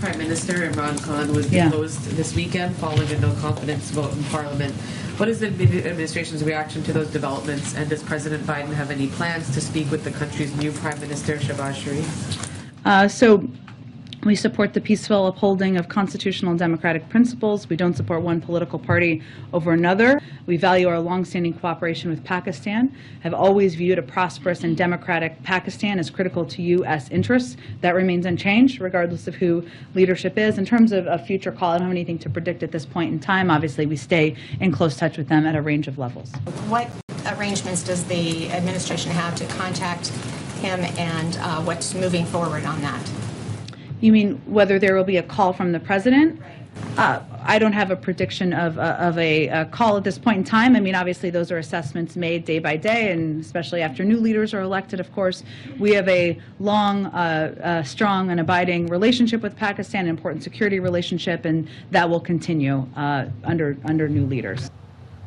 Prime Minister Imran Khan was deposed this weekend following a no-confidence vote in Parliament. What is the administration's reaction to those developments, and does President Biden have any plans to speak with the country's new Prime Minister, Shehbaz Sharif? We support the peaceful upholding of constitutional and democratic principles. We don't support one political party over another. We value our longstanding cooperation with Pakistan, have always viewed a prosperous and democratic Pakistan as critical to U.S. interests. That remains unchanged, regardless of who leadership is. In terms of a future call, I don't have anything to predict at this point in time. Obviously, we stay in close touch with them at a range of levels. What arrangements does the administration have to contact him, and what's moving forward on that? You mean whether there will be a call from the president? I don't have a prediction of a call at this point in time. I mean, obviously, those are assessments made day by day, and especially after new leaders are elected, of course. We have a long, strong, and abiding relationship with Pakistan, an important security relationship, and that will continue under new leaders.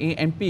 AMP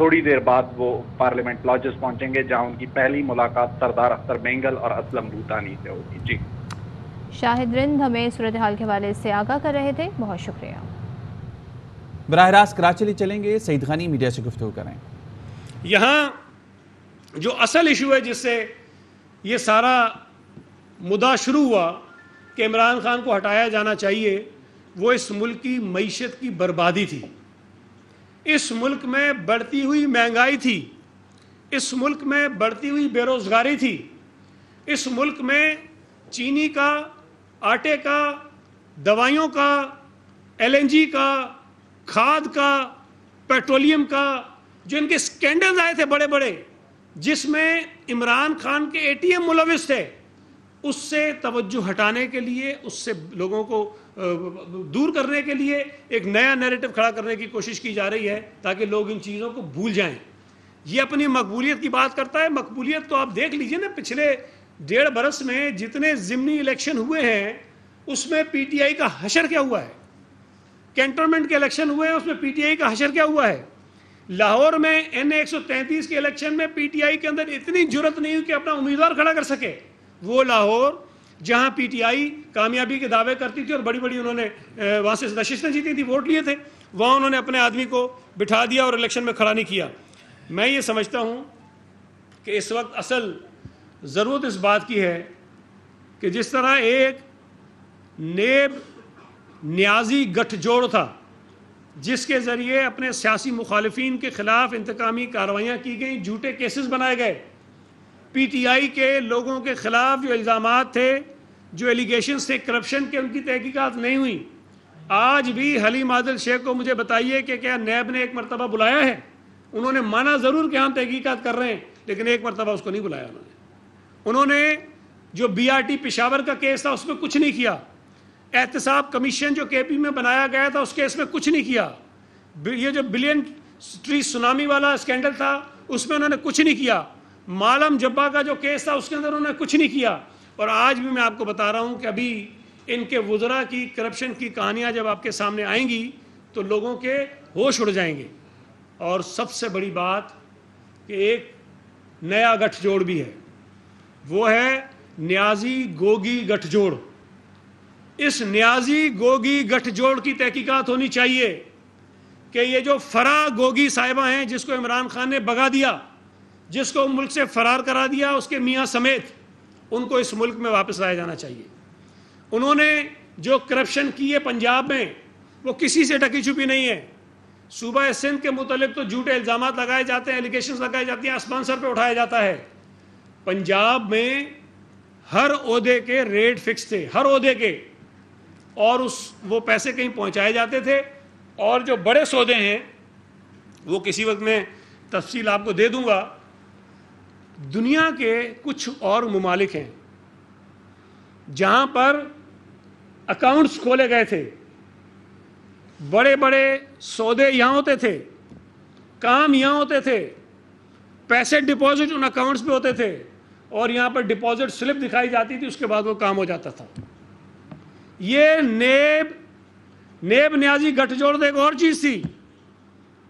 تھوڑی دیر بعد وہ parliament lodges پہنچیں گے جہاں ان کی پہلی ملاقات سردار اختر مینگل اور اسلم بھوتانی سے ہوگی. جی شاہد رند ہمیں صورتحال کے حوالے سے آگاہ کر رہے تھے، بہت شکریہ. براہ راست کراچی چلیں گے، سعید غنی میڈیا سے گفتگو کریں. یہاں جو اصل ایشو ہے جس سے یہ سارا مدعا شروع ہوا کہ عمران خان کو ہٹایا جانا چاہیے، وہ اس ملک کی معیشت کی بربادی تھی. اس ملک میں بڑھتی ہوئی مہنگائی تھی، اس ملک میں بڑھتی ہوئی بے روزگاری تھی، اس ملک میں چینی کا، آٹے کا، دوائیوں کا، LNG کا، کھاد کا، پیٹرولیم کا، جو ان کے سکینڈلز آئے تھے بڑے بڑے جس میں عمران خان کے ATM ملوث تھے، اس سے توجہ ہٹانے کے لیے، اس سے لوگوں کو دور کرنے کے لیے ایک نیا نیریٹو کھڑا کرنے کی کوشش کی جا رہی ہے تاکہ لوگ ان چیزوں کو بھول جائیں. یہ اپنی مقبولیت کی بات کرتا ہے. مقبولیت تو آپ دیکھ لیجئے نا، پچھلے 1.5 برس میں جتنے ضمنی الیکشن ہوئے ہیں اس میں PTI کا حشر کیا ہوا ہے. کینٹونمنٹ کے الیکشن ہوئے ہیں، اس میں PTI کا حشر کیا ہوا ہے. لاہور میں NA 133 کے الیکشن میں PTI کے اندر اتنی جرت نہیں ہوئی کہ اپنا امیدوار کھڑا کر سکے. وہ لاہور جہاں PTI کامیابی کے دعوے کرتی تھی اور بڑی بڑی انہوں نے وہاں سے نشستیں جیتی تھی، ووٹ لیے تھے، وہاں انہوں نے اپنے آدمی کو بٹھا دیا اور الیکشن میں کھڑا نہیں کیا. میں یہ سمجھتا ہوں کہ اس وقت اصل ضرورت اس بات کی ہے کہ جس طرح ایک نیب نیازی گٹھ جوڑ تھا جس کے ذریعے اپنے سیاسی مخالفین کے خلاف انتقامی کارروائیاں کی گئیں، جھوٹے کیسز بنائے گئے، PTI کے لوگوں کے خلاف جو الزامات تھے، جو ایلیگیشنز تھے کرپشن کے، ان کی تحقیقات نہیں ہوئی. آج بھی حلیم عادل شیخ کو مجھے بتائیے کہ کیا نیب نے ایک مرتبہ بلایا ہے؟ انہوں نے مانا ضرور کہ ہم تحقیقات کر رہے ہیں، لیکن ایک مرتبہ اس کو نہیں بلایا. انہوں نے جو BRT پشاور کا کیس تھا اس میں کچھ نہیں کیا. احتساب کمیشن جو KP میں بنایا گیا تھا اس کیس میں کچھ نہیں کیا. یہ جو بلین ٹری سونامی والا اسکینڈل تھا اس میں انہوں نے کچھ نہیں کیا. مالم جبا کا جو کیس تھا اس کے اندر انہوں نے کچھ نہیں کیا. اور آج بھی میں آپ کو بتا رہا ہوں کہ ابھی ان کے وزراء کی کرپشن کی کہانیاں جب آپ کے سامنے آئیں گی تو لوگوں کے ہوش اڑ جائیں گے. اور سب سے بڑی بات کہ ایک نیا گٹھ جوڑ بھی ہے، وہ ہے نیازی گوگی گٹھ جوڑ. اس نیازی گوگی گٹھ جوڑ کی تحقیقات ہونی چاہیے کہ یہ جو فرا گوگی صاحبہ ہیں جس کو عمران خان نے بگا دیا، جس کو ملک سے فرار کرا دیا اس کے میاں سمیت، ان کو اس ملک میں واپس لایا جانا چاہیے. انہوں نے جو کرپشن کی ہے پنجاب میں وہ کسی سے ڈکی چھپی نہیں ہے. صوبہ سندھ کے متعلق تو جھوٹے الزامات لگائے جاتے ہیں، ایلیگیشنز لگائے جاتی ہیں، آسمان سر پہ اٹھایا جاتا ہے. پنجاب میں ہر عہدے کے ریٹ فکس تھے، ہر عہدے کے، اور وہ پیسے کہیں پہنچائے جاتے تھے. اور جو بڑے سودے ہیں وہ کسی وقت میں تفصیل آپ کو دے دوں گا. دنیا کے کچھ اور ممالک ہیں جہاں پر اکاؤنٹس کھولے گئے تھے، بڑے بڑے سودے یہاں ہوتے تھے، کام یہاں ہوتے تھے، پیسے ڈپازٹ ان اکاؤنٹس پہ ہوتے تھے، اور یہاں پر ڈپازٹ سلپ دکھائی جاتی تھی، اس کے بعد وہ کام ہو جاتا تھا. یہ نیب نیازی گٹھ جوڑ ایک اور چیز تھی.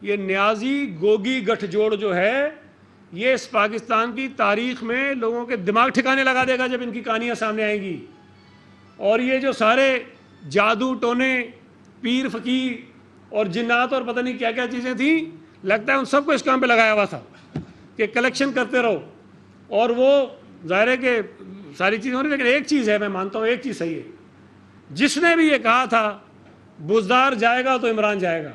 یہ نیازی گوگی گٹھ جوڑ جو ہے یہ اس پاکستان کی تاریخ میں لوگوں کے دماغ ٹھکانے لگا دے گا جب ان کی کہانیاں سامنے آئیں گی. اور یہ جو سارے جادو ٹونے، پیر فقیر اور جنات اور پتہ نہیں کیا کیا چیزیں تھیں، لگتا ہے ان سب کو اس کام پہ لگایا ہوا تھا کہ کلیکشن کرتے رہو. اور وہ ظاہر ہے کہ ساری چیزیں ہو رہی، لیکن ایک چیز ہے، میں مانتا ہوں ایک چیز صحیح ہے، جس نے بھی یہ کہا تھا بزدار جائے گا تو عمران جائے گا،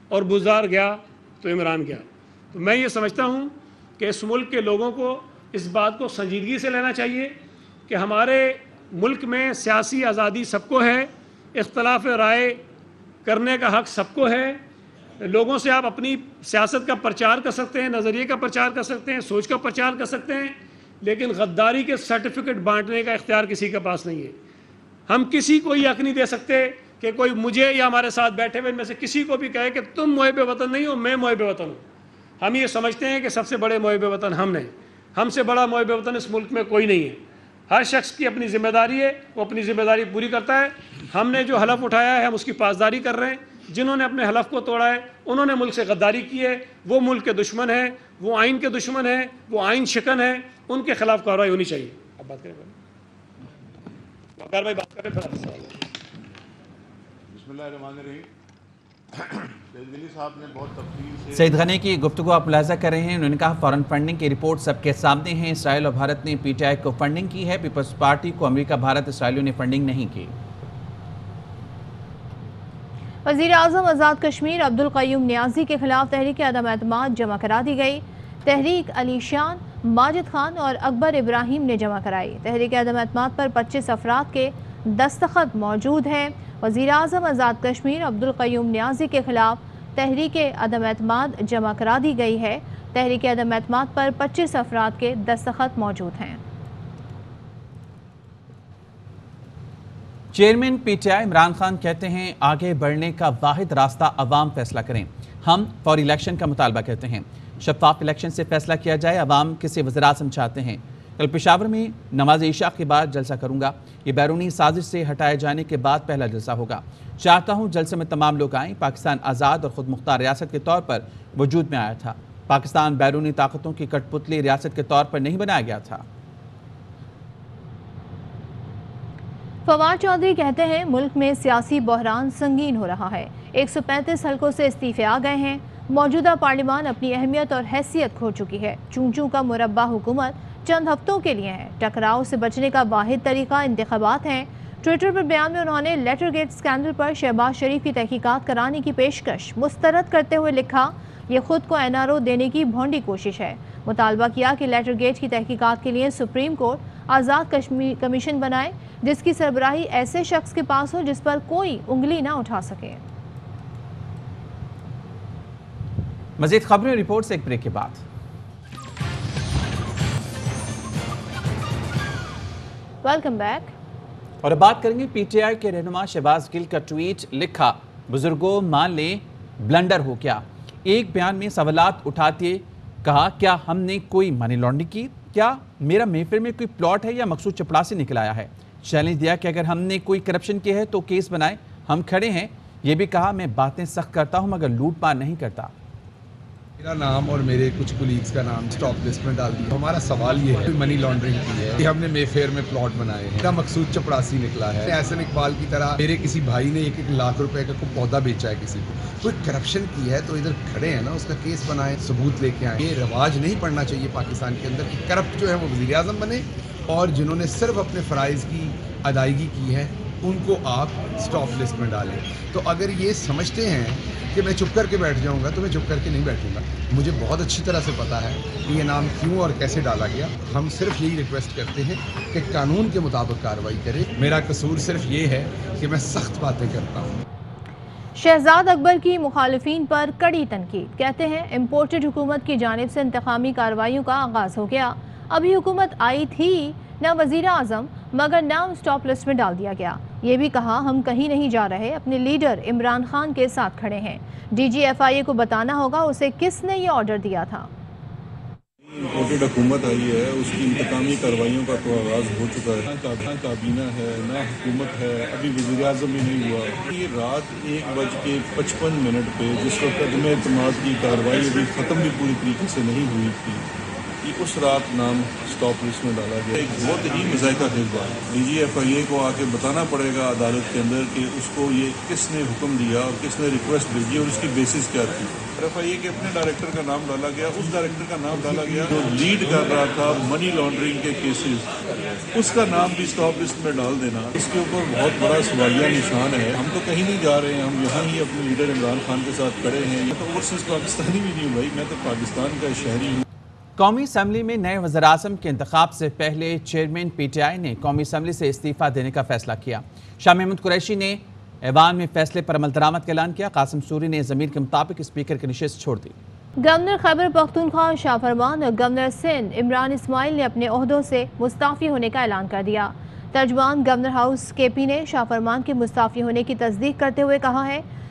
اور بزدار گیا تو عمران گیا. تو میں یہ سمجھتا ہوں کہ اس ملک کے لوگوں کو اس بات کو سنجیدگی سے لینا چاہیے کہ ہمارے ملک میں سیاسی آزادی سب کو ہے، اختلاف رائے کرنے کا حق سب کو ہے. لوگوں سے آپ اپنی سیاست کا پرچار کر سکتے ہیں، نظریے کا پرچار کر سکتے ہیں، سوچ کا پرچار کر سکتے ہیں، لیکن غداری کے سرٹیفکیٹ بانٹنے کا اختیار کسی کے پاس نہیں ہے. ہم کسی کو یہ حق نہیں دے سکتے کہ کوئی مجھے یا ہمارے ساتھ بیٹھے ہوئے میں سے کسی کو بھی کہے کہ تم محب وطن نہیں ہو، میں محب وطن ہوں. ہم یہ سمجھتے ہیں کہ سب سے بڑے محب وطن ہم نے، ہم سے بڑا محب وطن اس ملک میں کوئی نہیں ہے. ہر شخص کی اپنی ذمہ داری ہے، وہ اپنی ذمہ داری پوری کرتا ہے. ہم نے جو حلف اٹھایا ہے ہم اس کی پاسداری کر رہے ہیں. جنہوں نے اپنے حلف کو توڑا ہے، انہوں نے ملک سے غداری کی ہے، وہ ملک کے دشمن ہیں، وہ آئین کے دشمن ہیں، وہ آئین شکن ہیں، ان کے خلاف کارروائی ہونی چاہیے. اب بات کریں بھائی، بات کریں. بسم اللہ الرحمن الرحیم. صاحب نے بہت تفصیل سے سعید غنی کی گفتگو آپ ملاحظہ کر رہے ہیں. انہوں نے کہا فارن فنڈنگ کی رپورٹ سب کے سامنے ہیں. اسرائیل اور بھارت نے پی ٹی آئی کو فنڈنگ کی ہے. پیپلز پارٹی کو امریکہ، بھارت، اسرائیلیوں نے فنڈنگ نہیں کی. وزیر اعظم آزاد کشمیر عبدالقیوم نیازی کے خلاف تحریک عدم اعتماد جمع کرا دی گئی. تحریک علی شان، ماجد خان اور اکبر ابراہیم نے جمع کرائی. تحریک عدم اعتماد پر 25 افراد کے دستخط موجود ہیں. وزیر اعظم آزاد کشمیر عبدالقیوم نیازی کے خلاف تحریک عدم اعتماد جمع کرا دی گئی ہے. تحریک عدم اعتماد پر 25 افراد کے دستخط موجود ہیں. Chairman P T I Imran Khan کہتے ہیں آگے بڑھنے کا واحد راستہ عوام فیصلہ کریں. ہم فوری الیکشن کا مطالبہ کرتے ہیں. شفاف الیکشن سے فیصلہ کیا جائے. عوام کسے وزیر اعظم چاہتے ہیں. کل پشاور میں نماز عشاء کے بعد جلسہ کروں گا. یہ بیرونی سازش سے ہٹائے جانے کے بعد پہلا جلسہ ہوگا. چاہتا ہوں جلسے میں تمام لوگ آئیں. پاکستان آزاد اور خود مختار ریاست کے طور پر وجود میں آیا تھا. پاکستان بیرونی طاقتوں کی کٹ پتلی ریاست کے طور پر نہیں بنایا گیا تھا. فواد چودھری کہتے ہیں ملک میں سیاسی بحران سنگین ہو رہا ہے. 135 حلقوں سے استعفے آ گئے ہیں. موجودہ پارلیمان اپنی اہمیت اور حیثیت کھو چکی ہے. چوں چوں کا مربع حکومت چند ہفتوں کے لیے ہے. ٹکراؤ سے بچنے کا واحد طریقہ انتخابات ہیں. ٹویٹر پر بیان میں انہوں نے لیٹر گیٹ اسکینڈل پر شہباز شریف کی تحقیقات کرانے کی پیشکش مسترد کرتے ہوئے لکھا یہ خود کو این آر او دینے کی بھونڈی کوشش ہے. مطالبہ کیا کہ لیٹر گیٹ کی تحقیقات کے لیے سپریم کورٹ آزاد کمیشن بنائے جس کی سربراہی ایسے شخص کے پاس ہو جس پر کوئی انگلی نہ اٹھا سکے. مزید خبریں اور رپورٹس ایک بریک کے بعد. Welcome back. اور اب بات کریں گے پی ٹی آئی کے رہنما شہباز گل کا ٹویٹ. لکھا بزرگوں مان لیں بلنڈر ہو گیا. ایک بیان میں سوالات اٹھاتے کہا کیا ہم نے کوئی منی لانڈرنگ کی؟ کیا میرا محفل میں کوئی پلاٹ ہے یا مقصود چپڑاسی نکل آیا ہے؟ چیلنج دیا کہ اگر ہم نے کوئی کرپشن کی ہے تو کیس بنائے. ہم کھڑے ہیں. یہ بھی کہا میں باتیں سخت کرتا ہوں مگر لوٹ مار نہیں کرتا. میرا نام اور میرے کچھ کولیگز کا نام سٹاپ لسٹ میں ڈال دیا. ہمارا سوال یہ ہے منی لانڈرنگ کی ہے. ہم نے مے فیئر میں پلاٹ بنائے ہیں. میرا مقصود چپڑاسی نکلا ہے. احسن اقبال کی طرح میرے کسی بھائی نے 1 لاکھ روپے کا کوئی پودا بیچا ہے کسی کو. کوئی کرپشن کی ہے تو ادھر کھڑے ہیں نا, اس کا کیس بنائیں, ثبوت لے کے آئیں. یہ رواج نہیں پڑنا چاہیے پاکستان کے اندر کہ کرپٹ جو ہے وہ وزیر اعظم بنے اور جنہوں نے صرف اپنے فرائض کی ادائیگی کی ہے ان کو آپ سٹاپ لسٹ میں ڈالیں. تو اگر یہ سمجھتے ہیں کہ میں چپ کر کے بیٹھ جاؤں گا تو میں چپ کر کے نہیں بیٹھوں گا. مجھے بہت اچھی طرح سے پتا ہے کہ یہ نام کیوں اور کیسے ڈالا گیا. ہم صرف یہی ریکویسٹ کرتے ہیں کہ قانون کے مطابق کارروائی کرے. میرا قصور صرف یہ ہے کہ میں سخت باتیں کرتا ہوں. شہزاد اکبر کی مخالفین پر کڑی تنقید. کہتے ہیں امپورٹڈ حکومت کی جانب سے انتقامی کارروائیوں کا آغاز ہو گیا. ابھی حکومت آئی تھی نہ وزیر اعظم مگر نام سٹاپ لسٹ میں ڈال دیا گیا. یہ بھی کہا ہم کہیں نہیں جا رہے, اپنے لیڈر عمران خان کے ساتھ کھڑے ہیں. ڈی جی ایف آئی اے کو بتانا ہوگا اسے کس نے یہ آرڈر دیا تھا. امپورٹڈ حکومت آئی ہے, اس کی انتقامی کارروائیوں کا تو آغاز ہو چکا ہے. نہ کابینہ ہے نہ حکومت ہے, ابھی وزیر اعظم بھی نہیں ہوا. یہ رات 1:55 پہ جس وقت عدم اعتماد کی کارروائی ابھی ختم بھی پوری طریقے سے نہیں ہوئی تھی, یہ اس رات نام سٹاپ لسٹ میں ڈالا گیا. ایک بہت ہی مذائقہ خیز بات. ڈی جی ایف آئی اے کو آ کے بتانا پڑے گا عدالت کے اندر کہ اس کو یہ کس نے حکم دیا اور کس نے ریکویسٹ بھیجی اور اس کی بیسس کیا تھی. ایف آئی اے کے اپنے ڈائریکٹر کا نام ڈالا گیا, اس ڈائریکٹر کا نام ڈالا گیا جو لیڈ کر رہا تھا منی لانڈرنگ کے کیسز, اس کا نام بھی سٹاپ لسٹ میں ڈال دینا. اس کے اوپر بہت بڑا سوالیہ نشان ہے. ہم تو کہیں نہیں جا رہے ہیں, ہم یہاں ہی اپنے لیڈر عمران خان کے ساتھ کھڑے ہیں. یہ تو اوورسیز پاکستانی بھی نہیں ہوں بھائی, میں تو پاکستان کا شہری ہوں. قومی اسمبلی میں نئے وزیر اعظم کے انتخاب سے پہلے چیئرمین پی ٹی آئی نے قومی اسمبلی سے استعفیٰ دینے کا فیصلہ کیا. شاہ محمود قریشی نے ایوان میں فیصلے پر عمل درآمد کا اعلان کیا. قاسم سوری نے ضمیر کے مطابق اسپیکر کی نشست چھوڑ دی. گورنر خیبر پختونخوا شاہ فرمان اور گورنر سندھ عمران اسماعیل نے اپنے عہدوں سے مستعفی ہونے کا اعلان کر دیا. ترجمان گورنر ہاؤس کے پی نے شاہ فرمان کے مستعفی ہونے کی تصدیق کرتے ہوئے کہا ہے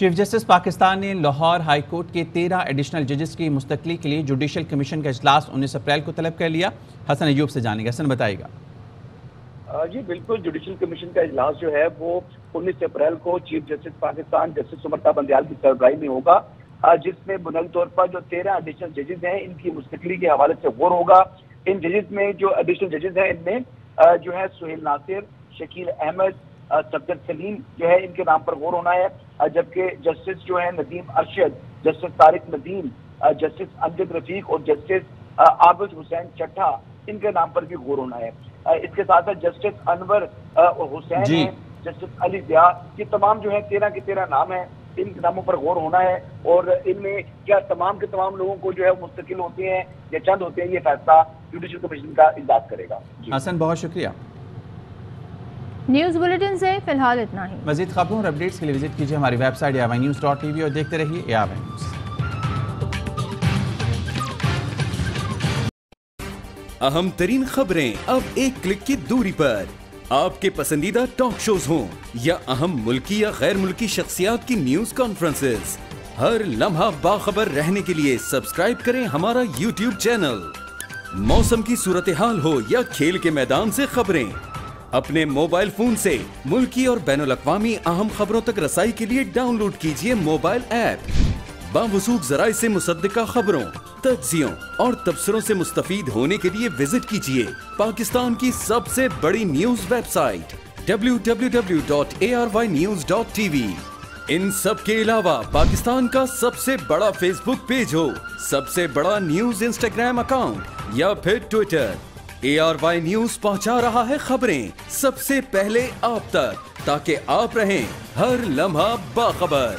چیف جسٹس پاکستان نے لاہور ہائی کورٹ کے 13 ایڈیشنل ججز کی مستقلی کے لیے جوڈیشل کمیشن کا اجلاس 19 اپریل کو طلب کر لیا. حسن ایوب سے جانیں گے. حسن بتائے گا. جی بالکل، جوڈیشل کمیشن کا اجلاس جو ہے وہ 19 اپریل کو چیف جسٹس پاکستان جسٹس عمر بندیال کی سربراہی میں ہوگا، جس میں بنیادی طور پر جو 13 ایڈیشنل ججز ہیں ان کی مستقلی کے حوالے سے غور ہوگا. ان ججز میں جو ایڈیشنل ججز ہیں ان میں جو ہے سہیل ناصر، شکیل احمد، صفدر سلیم جو ہے ان کے نام پر غور ہونا ہے، جبکہ جسٹس جو ہے ندیم ارشد، جسٹس طارق ندیم، جسٹس امجد رفیق اور جسٹس عابد حسین چٹھا ان کے نام پر بھی غور ہونا ہے. اس کے ساتھ ساتھ جسٹس انور حسین ہیں، جسٹس علی ضیاء، یہ تمام جو ہے 13 کے 13 نام ہیں، ان ناموں پر غور ہونا ہے. اور ان میں کیا تمام کے تمام لوگوں کو جو ہے مستقل ہوتے ہیں یا چند ہوتے ہیں، یہ فیصلہ جوڈیشل کمیشن کا اجلاس کرے گا. حسن بہت شکریہ. نیوز بلیٹن سے فی الحال اتنا ہی. مزید خبروں اور اپڈیٹس کے لیے وزٹ کیجیے ہماری ویب سائٹ ARYnews.tv اور دیکھتے رہیے ARY نیوز. اہم ترین خبریں اب ایک کلک کی دوری پر. آپ کے پسندیدہ ٹاک شوز ہوں یا اہم ملکی یا غیر ملکی شخصیات کی نیوز کانفرنسز، ہر لمحہ باخبر رہنے کے لیے سبسکرائب کریں ہمارا YouTube چینل. موسم کی صورتحال ہو یا کھیل کے میدان سے خبریں، اپنے موبائل فون سے ملکی اور بین الاقوامی اہم خبروں تک رسائی کے لیے ڈاؤن لوڈ کیجیے موبائل ایپ. باوثوق ذرائع سے مصدقہ خبروں، تجزیوں اور تبصروں سے مستفید ہونے کے لیے وزٹ کیجیے پاکستان کی سب سے بڑی نیوز ویب سائٹ www.ARYnews.tv. ان سب کے علاوہ پاکستان کا سب سے بڑا فیس بک پیج ہو، سب سے بڑا نیوز انسٹاگرام اکاؤنٹ یا پھر ٹویٹر، ARY نیوز پہنچا رہا ہے خبریں سب سے پہلے آپ تک، تاکہ آپ رہیں ہر لمحہ باخبر.